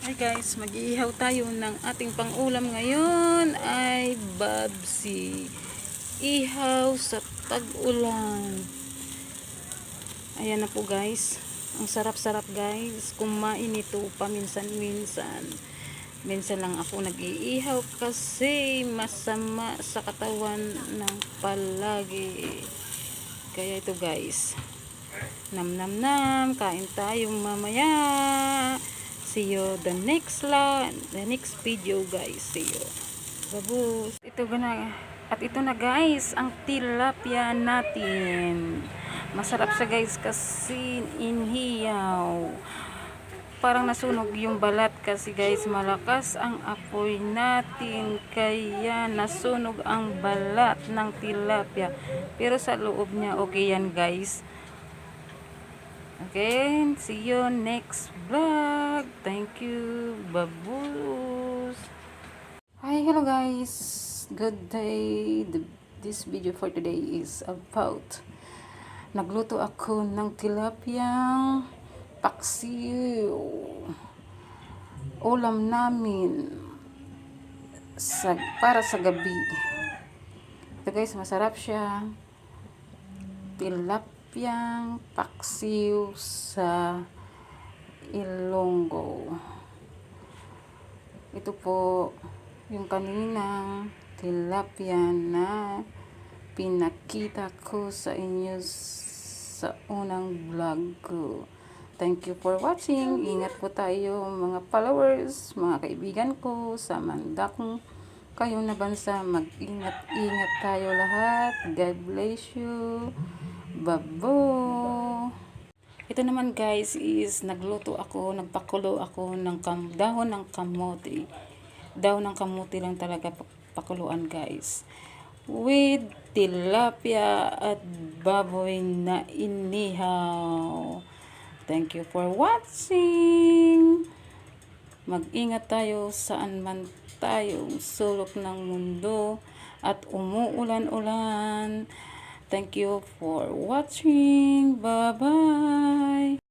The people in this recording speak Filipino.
Hi guys, mag-iihaw tayo ng ating pang-ulam ngayon ay babsi. Ihaw sa tag-ulan. Ayan na po guys. Ang sarap-sarap guys. Kumain ito paminsan-minsan. Minsan lang ako nag-iihaw kasi masama sa katawan ng palagi. Kaya ito guys. Nam nam nam. Kain tayo mamaya. See you the next video guys. See you. Babus. Ito na. At ito na guys, ang tilapia natin. Masarap siya guys kasi inhiyaw. Parang nasunog yung balat kasi guys malakas ang apoy natin kaya nasunog ang balat ng tilapia. Pero sa loob niya okay yan guys. Okay, see you next vlog. Thank you. Babus. Hi, hello guys. Good day. This video for today is about nagluto ako ng tilapiyang paksiw. Ulam namin para sa gabi. Ito guys, masarap siya. Tilapiyang paksiw sa Ilonggo. Ito po yung kaninang tilapia na pinakita ko sa inyo sa unang vlog ko. Thank you for watching. Ingat po tayo mga followers, mga kaibigan ko sa mandakong kayo na bansa. Mag-ingat-ingat tayo lahat. God bless you. Babo. Ito naman guys is nagpakulo ako ng dahon ng kamote. Dahon ng kamote lang talaga pakuluan guys. With tilapia at baboy na inihaw. Thank you for watching. Mag-ingat tayo saan man tayong sulok ng mundo at umuulan-ulan. Thank you for watching. Bye-bye.